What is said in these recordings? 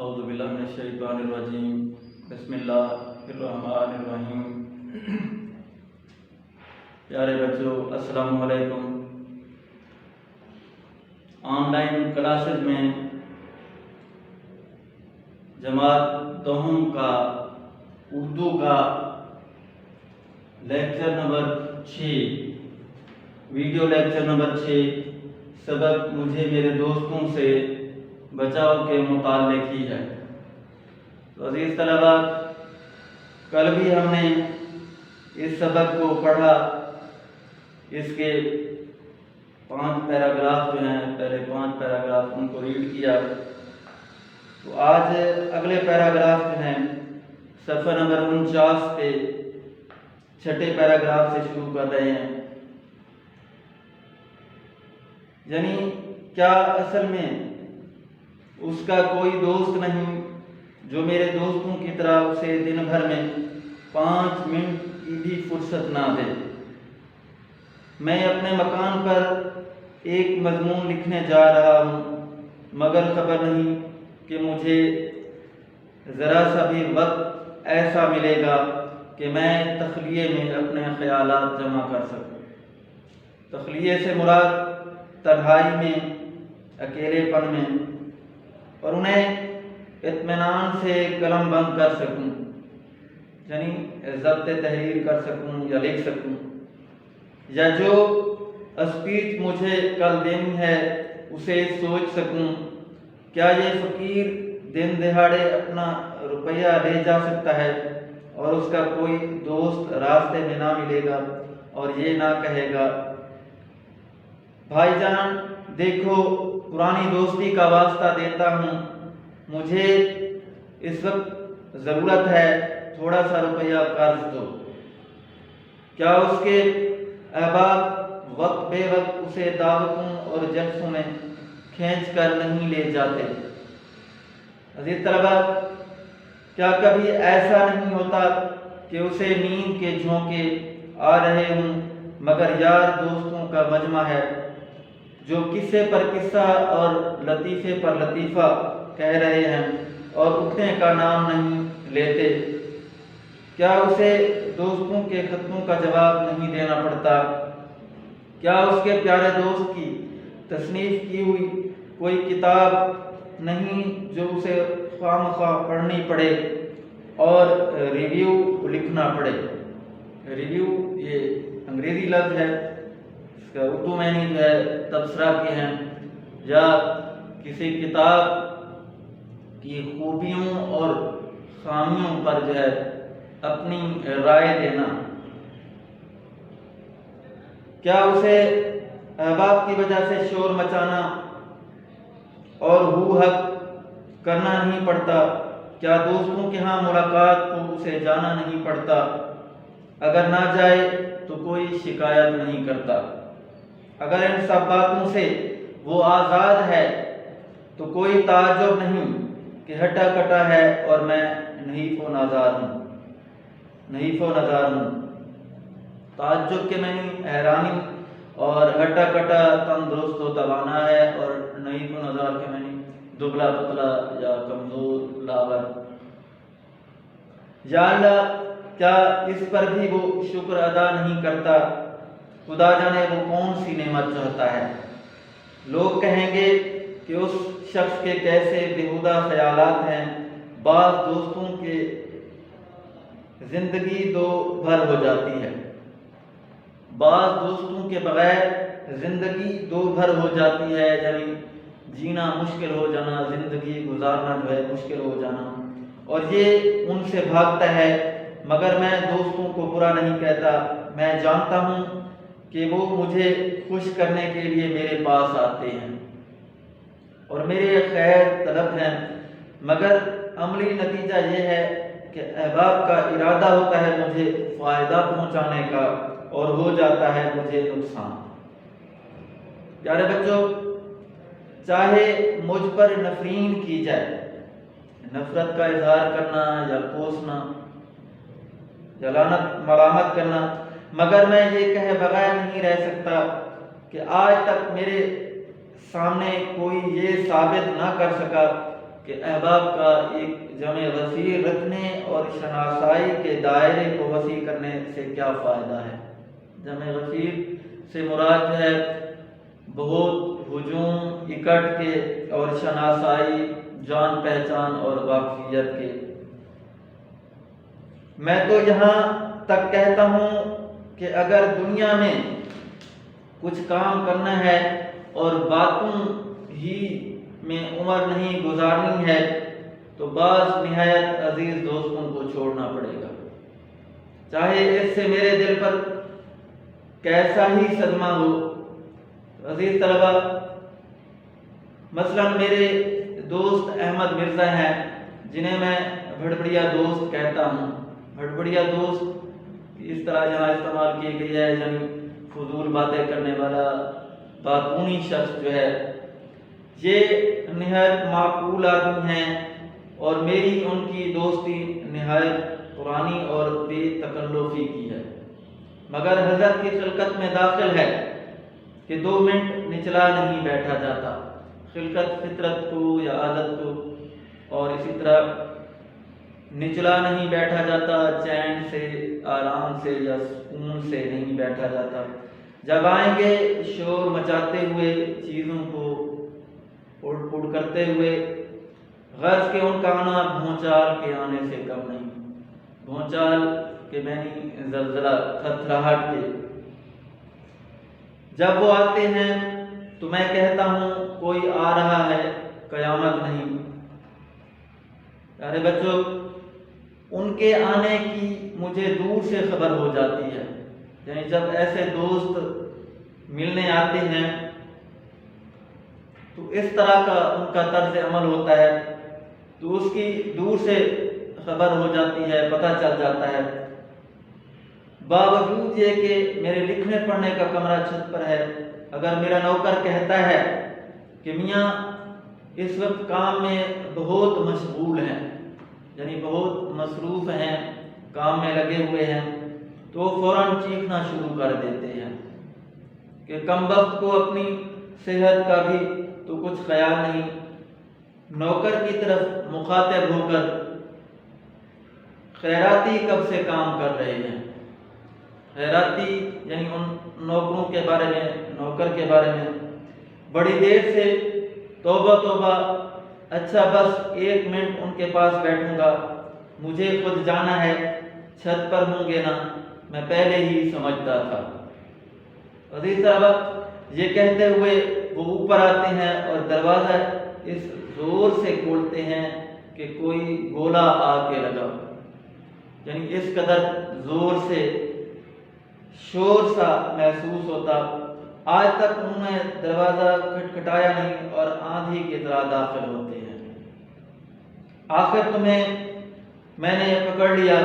اعوذ باللہ من الشیطان الرجیم بسم اللہ الرحمن الرحیم۔ پیارے بچوں، السلام علیکم۔ آن لائن کلاسز میں جماعت دوم کا اردو کا lecture number 6، video lecture number 6، سبق مجھے میرے دوستوں سے بچاؤ کے متعلق ہی ہے۔ تو عزیز طلباء، کل بھی ہم نے اس سبق کو پڑھا، اس کے 5 پیراگراف جو ہیں، پہلے 5 پیراگراف ان کو ریڈ کیا۔ تو آج اگلے پیراگراف جو ہیں صفحہ نمبر 49 پہ 6 پیراگراف سے شروع کر رہے ہیں۔ یعنی کیا اصل میں اس کا کوئی دوست نہیں جو میرے دوستوں کی طرح اسے دن بھر میں 5 منٹ کی بھی فرصت نہ دے؟ میں اپنے مکان پر ایک مضمون لکھنے جا رہا ہوں، مگر خبر نہیں کہ مجھے ذرا سا بھی وقت ایسا ملے گا کہ میں تخلیے میں اپنے خیالات جمع کر سکوں۔ تخلیے سے مراد تنہائی میں، اکیلے پن میں، اور انہیں اطمینان سے قلم بند کر سکوں، یعنی ضبط تحریر کر سکوں یا لکھ سکوں، یا جو اسپیچ مجھے کل دینی ہے اسے سوچ سکوں۔ کیا یہ فقیر دن دہاڑے اپنا روپیہ لے جا سکتا ہے اور اس کا کوئی دوست راستے میں نہ ملے گا اور یہ نہ کہے گا، بھائی جان دیکھو، پرانی دوستی کا واسطہ دیتا ہوں، مجھے اس وقت ضرورت ہے، تھوڑا سا روپیہ قرض دو؟ کیا اس کے احباب وقت بے وقت اسے دعوتوں اور جلسوں میں کھینچ کر نہیں لے جاتے؟ عزیز طلباء، کیا کبھی ایسا نہیں ہوتا کہ اسے نیند کے جھونکے آ رہے ہوں، مگر یار دوستوں کا مجمع ہے جو قصے پر قصہ اور لطیفے پر لطیفہ کہہ رہے ہیں اور اٹھنے کا نام نہیں لیتے؟ کیا اسے دوستوں کے خطوں کا جواب نہیں دینا پڑتا؟ کیا اس کے پیارے دوست کی تصنیف کی ہوئی کوئی کتاب نہیں جو اسے خواہ مخواہ پڑھنی پڑے اور ریویو لکھنا پڑے؟ ریویو یہ انگریزی لفظ ہے، اس کا اردو معنی جو ہے تبصرہ کی ہیں، یا کسی کتاب کی خوبیوں اور خامیوں پر جو ہے اپنی رائے دینا۔ کیا اسے احباب کی وجہ سے شور مچانا اور ہو حق کرنا نہیں پڑتا؟ کیا دوستوں کے ہاں ملاقات کو اسے جانا نہیں پڑتا؟ اگر نہ جائے تو کوئی شکایت نہیں کرتا؟ اگر ان سب باتوں سے وہ آزاد ہے تو کوئی تعجب نہیں کہ ہٹا کٹا ہے اور میں نحیف و نازار ہوں۔ تعجب کے معنی حیرانی، اور ہٹا کٹا تندرست و توانا ہے، اور نحیف و نازار کے معنی دبلا پتلا یا کمزور لاغر۔ یا اللہ، کیا اس پر بھی وہ شکر ادا نہیں کرتا؟ خدا جانے وہ کون سی نعمت چاہتا ہے۔ لوگ کہیں گے کہ اس شخص کے کیسے بیہودہ خیالات ہیں، بعض دوستوں کے زندگی دو بھر ہو جاتی ہے، بعض دوستوں کے بغیر زندگی دو بھر ہو جاتی ہے، یعنی جینا مشکل ہو جانا، زندگی گزارنا جو ہے مشکل ہو جانا، اور یہ ان سے بھاگتا ہے۔ مگر میں دوستوں کو برا نہیں کہتا، میں جانتا ہوں کہ وہ مجھے خوش کرنے کے لیے میرے پاس آتے ہیں اور میرے خیر طلب ہیں، مگر عملی نتیجہ یہ ہے کہ احباب کا ارادہ ہوتا ہے مجھے فائدہ پہنچانے کا اور ہو جاتا ہے مجھے نقصان۔ پیارے بچوں، چاہے مجھ پر نفرین کی جائے، نفرت کا اظہار کرنا یا کوسنا یا لعنت ملامت کرنا، مگر میں یہ کہے بغیر نہیں رہ سکتا کہ آج تک میرے سامنے کوئی یہ ثابت نہ کر سکا کہ احباب کا ایک جمع وسیع رکھنے اور شناسائی کے دائرے کو وسیع کرنے سے کیا فائدہ ہے؟ جمع وسیع سے مراد ہے بہت ہجوم اکٹھ کے، اور شناسائی جان پہچان اور واقفیت کے۔ میں تو یہاں تک کہتا ہوں کہ اگر دنیا میں کچھ کام کرنا ہے اور باتوں ہی میں عمر نہیں گزارنی ہے تو بعض نہایت عزیز دوستوں کو چھوڑنا پڑے گا، چاہے اس سے میرے دل پر کیسا ہی صدمہ ہو۔ عزیز طلبہ، مثلا میرے دوست احمد مرزا ہیں، جنہیں میں بھڑبڑیا دوست کہتا ہوں۔ بھڑبڑیا دوست اس طرح یہاں استعمال کی گئی ہے، یعنی فضول باتیں کرنے والا باتونی شخص جو ہے۔ یہ نہایت معقول آدمی ہیں اور میری ان کی دوستی نہایت پرانی اور بے تکلفی کی ہے، مگر حضرت کی خلقت میں داخل ہے کہ 2 منٹ نچلا نہیں بیٹھا جاتا۔ خلقت فطرت کو یا عادت کو، اور اسی طرح نچلا نہیں بیٹھا جاتا، چین سے، آرام سے یا سکون سے نہیں بیٹھا جاتا۔ جب آئیں گے شور مچاتے ہوئے، چیزوں کو اڑ اڑ کرتے ہوئے، غرض کے ان کا آنا بھونچال کے آنے سے کم نہیں، بھونچال کے معنی زلزلہ، تھرتھراہٹ کے۔ جب وہ آتے ہیں تو میں کہتا ہوں کوئی آ رہا ہے، قیامت نہیں۔ پیارے بچوں، ان کے آنے کی مجھے دور سے خبر ہو جاتی ہے، یعنی جب ایسے دوست ملنے آتے ہیں تو اس طرح کا ان کا طرز عمل ہوتا ہے، تو اس کی دور سے خبر ہو جاتی ہے، پتہ چل جاتا ہے۔ باوجود یہ کہ میرے لکھنے پڑھنے کا کمرہ چھت پر ہے، اگر میرا نوکر کہتا ہے کہ میاں اس وقت کام میں بہت مشغول ہیں، یعنی بہت مصروف ہیں، کام میں لگے ہوئے ہیں، تو فوراً چیخنا شروع کر دیتے ہیں کہ کم وقت کو اپنی صحت کا بھی تو کچھ خیال نہیں۔ نوکر کی طرف مخاطب ہو کر خیراتی کب سے کام کر رہے ہیں؟ خیراتی یعنی ان نوکروں کے بارے میں، نوکر کے بارے میں، بڑی دیر سے توبہ توبہ، اچھا بس 1 منٹ ان کے پاس بیٹھوں گا، مجھے خود جانا ہے، چھت پر ہوں گے نا، میں پہلے ہی سمجھتا تھا۔ عزیز صاحبہ، یہ کہتے ہوئے وہ اوپر آتے ہیں اور دروازہ اس زور سے کھولتے ہیں کہ کوئی گولا آ کے لگا، یعنی اس قدر زور سے شور سا محسوس ہوتا۔ آج تک انہوں نے دروازہ کھٹکھٹایا نہیں اور آندھی کی طرح داخل ہوتے ہیں۔ آخر تمہیں میں نے پکڑ لیا،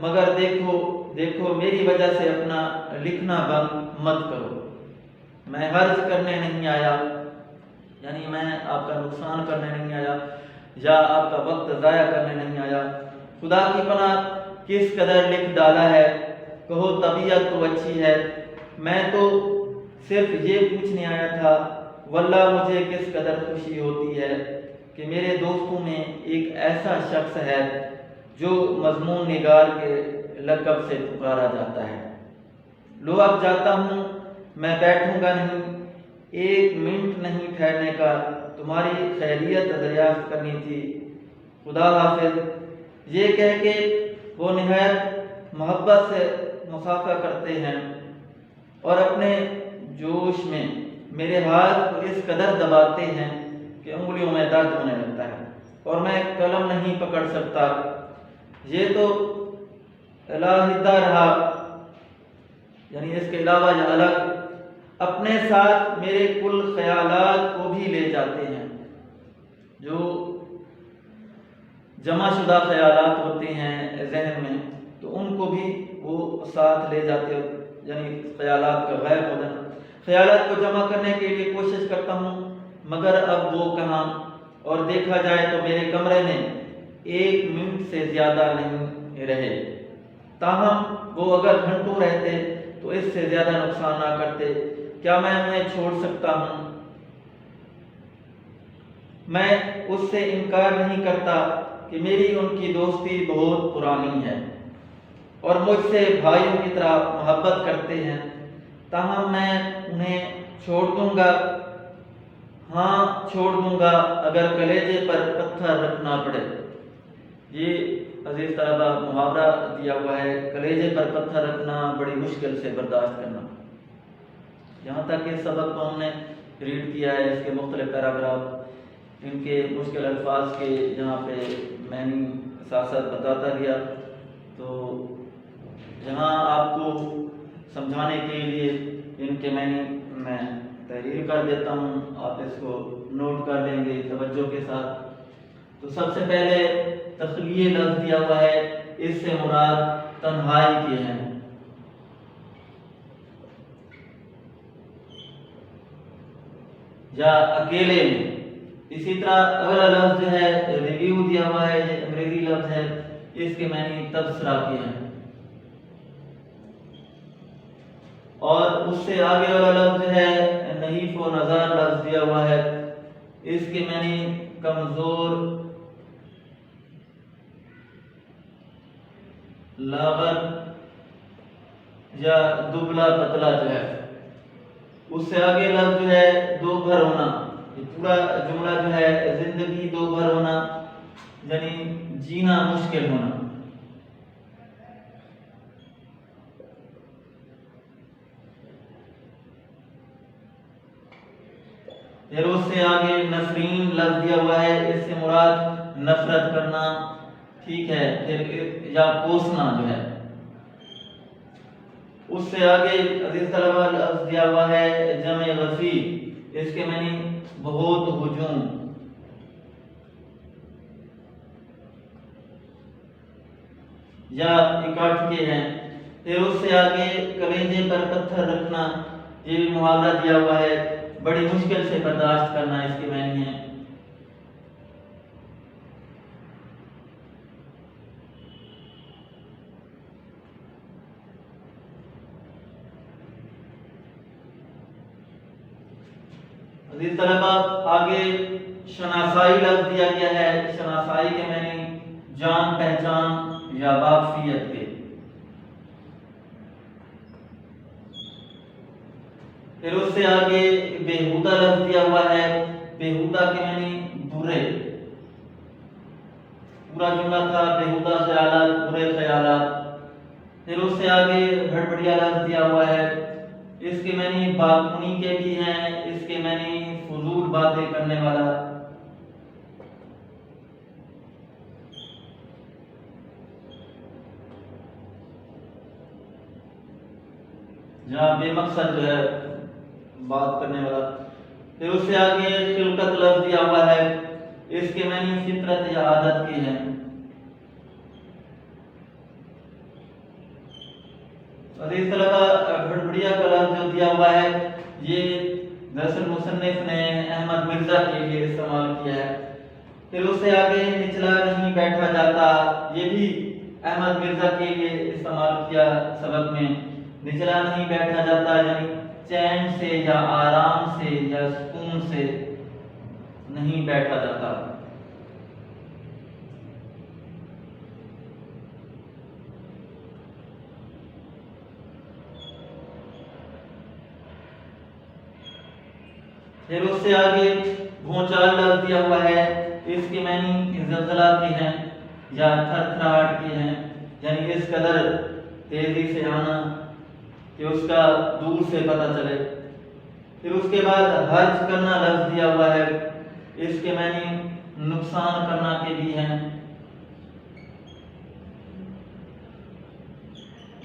مگر دیکھو میری وجہ سے اپنا لکھنا بند مت کرو۔ میں حرج کرنے نہیں آیا، یعنی میں آپ کا نقصان کرنے نہیں آیا یا آپ کا وقت ضائع کرنے نہیں آیا۔ خدا کی پناہ کس قدر لکھ ڈالا ہے، کہو طبیعت تو اچھی ہے، میں تو صرف یہ پوچھنے آیا تھا، واللہ مجھے کس قدر خوشی ہوتی ہے کہ میرے دوستوں میں ایک ایسا شخص ہے جو مضمون نگار کے لقب سے پکارا جاتا ہے۔ لو اب جاتا ہوں، میں بیٹھوں گا نہیں، 1 منٹ نہیں ٹھہرنے کا، تمہاری خیریت دریافت کرنی تھی، خدا حافظ۔ یہ کہہ کے وہ نہایت محبت سے مصافحہ کرتے ہیں اور اپنے جوش میں میرے ہاتھ کو اس قدر دباتے ہیں کہ انگلیوں میں درد ہونے لگتا ہے اور میں قلم نہیں پکڑ سکتا۔ یہ تو علیحدہ رہا، یعنی اس کے علاوہ یہ الگ، اپنے ساتھ میرے کل خیالات کو بھی لے جاتے ہیں، جو جمع شدہ خیالات ہوتے ہیں ذہن میں، تو ان کو بھی وہ ساتھ لے جاتے ہیں، یعنی خیالات کا غائب ہو جانا۔ خیالات کو جمع کرنے کے لیے کوشش کرتا ہوں، مگر اب وہ کہاں، اور دیکھا جائے تو میرے کمرے میں 1 منٹ سے زیادہ نہیں رہے۔ تاہم وہ اگر گھنٹوں رہتے تو اس سے زیادہ نقصان نہ کرتے، کیا میں انہیں چھوڑ سکتا ہوں؟ میں اس سے انکار نہیں کرتا کہ میری ان کی دوستی بہت پرانی ہے اور مجھ سے بھائیوں کی طرح محبت کرتے ہیں، تاہم میں انہیں چھوڑ دوں گا، ہاں چھوڑ دوں گا اگر کلیجے پر پتھر رکھنا پڑے۔ یہ عزیز طلبہ محاورہ دیا ہوا ہے، کلیجے پر پتھر رکھنا، بڑی مشکل سے برداشت کرنا۔ یہاں تک کہ سبق کو ہم نے ریڈ کیا ہے، اس کے مختلف پیراگراف، ان کے مشکل الفاظ کے یہاں پہ معنی ساتھ ساتھ بتاتا گیا، تو یہاں آپ کو سمجھانے کے لیے ان کے معنی میں تحریر کر دیتا ہوں، آپ اس کو نوٹ کر لیں گے توجہ کے ساتھ۔ تو سب سے پہلے تخلیہ لفظ دیا ہوا ہے، اس سے مراد تنہائی کے ہیں، یا اکیلے میں۔ اسی طرح اگلا لفظ جو ہے ریویو دیا ہوا ہے، یہ انگریزی لفظ ہے، اس کے معنی تبصرہ کے ہیں۔ اور اس سے آگے والا لفظ جو ہے نحیف و نظار لفظ دیا ہوا ہے، اس کے معنی کمزور، لاغر یا دبلا پتلا جو ہے۔ اس سے آگے لفظ جو ہے دو بھر ہونا، یہ پورا جملہ جو ہے زندگی دو بھر ہونا، یعنی جینا مشکل ہونا۔ پھر اس سے آگے نفرین لفظ دیا ہوا ہے، اس سے مراد نفرت کرنا، ٹھیک ہے، پھر یا کوسنا جو ہے۔ اس سے آگے عزیز طلبہ لفظ دیا ہوا ہے جمع غفیر، اس کے معنی بہت ہجوم، یا اکٹھ کے ہیں۔ پھر اس سے آگے کلیجے پر پتھر رکھنا، یہ بھی محاورہ دیا ہوا ہے، بڑی مشکل سے برداشت کرنا، اس کے معنی ہے۔ عزیز طلبہ آگے شناسائی لفظ دیا گیا ہے، شناسائی کے معنی جان پہچان یا واقفیت کے۔ پھر اس سے آگے بےہودہ لفظ دیا ہوا ہے، بےہودہ کے معنی برے، پورا جملہ تھا بےہودہ خیالات، برے خیالات۔ پھر اس سے آگے بھڑبڑیا لفظ دیا ہوا ہے، اس کے معنی باطنی کے بھی ہیں، اس کے معنی فضول باتیں کرنے والا۔ جہاں بے مقصد جو ہے بات کرنے والا۔ پھر اس سے آگے خلقت لفظ دیا ہوا ہے، اس کے معنی فطرت یا عادت کے ہیں۔ عزیز طلبہ بھڑبڑیا کا لفظ جو دیا ہوا ہے، یہ دراصل مصنف نے احمد مرزا کے لیے استعمال کیا ہے۔ پھر اس سے آگے نچلا نہیں بیٹھا جاتا، یہ بھی احمد مرزا کے لیے استعمال کیا سبق میں۔ نچلا نہیں بیٹھا جاتا یعنی چین سے یا آرام سے یا سکون سے نہیں بیٹھا جاتا۔ پھر اس سے آگے بھونچال لفظ دیا ہوا ہے، اس کے معنی زلزلہ کے ہیں یا تھر تھراہٹ کے ہیں، یعنی اس قدر تیزی سے آنا کہ اس کا دور سے پتہ چلے۔ پھر اس کے بعد حرج کرنا لفظ دیا ہوا ہے، اس کے معنی نقصان کرنا کے بھی ہیں،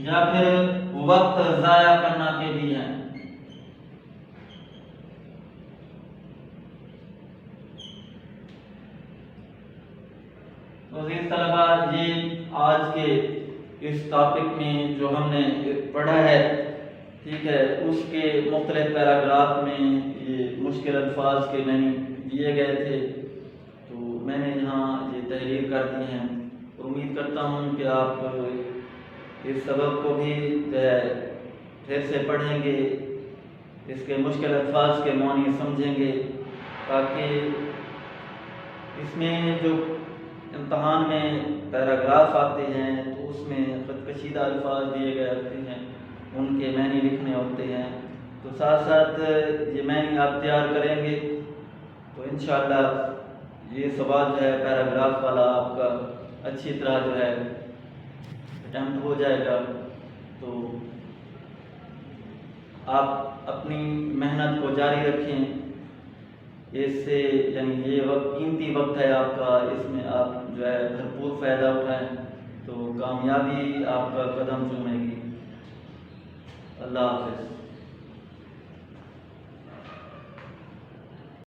یا پھر وقت ضائع کرنا کے بھی ہیں۔ عزیز طلبہ، یہ آج کے اس ٹاپک میں جو ہم نے پڑھا ہے، ٹھیک ہے، اس کے مختلف پیراگراف میں یہ مشکل الفاظ کے معنی دیے گئے تھے، تو میں نے یہاں یہ تحریر کر دی ہیں۔ امید کرتا ہوں کہ آپ اس سبق کو بھی پھر سے پڑھیں گے، اس کے مشکل الفاظ کے معنی سمجھیں گے، تاکہ اس میں جو امتحان میں پیراگراف آتے ہیں تو اس میں خط کشیدہ الفاظ دیے گئے ہوتے ہیں، ان کے معنی لکھنے ہوتے ہیں، تو ساتھ ساتھ یہ معنی آپ تیار کریں گے تو انشاءاللہ یہ سوال جو ہے پیراگراف والا آپ کا اچھی طرح جو ہے اٹیمپٹ ہو جائے گا۔ تو آپ اپنی محنت کو جاری رکھیں، اس سے یعنی یہ وقت قیمتی وقت ہے آپ کا، اس میں آپ جو ہے بھرپور فائدہ اٹھائیں تو کامیابی آپ کا قدم چومے گی۔ اللہ حافظ۔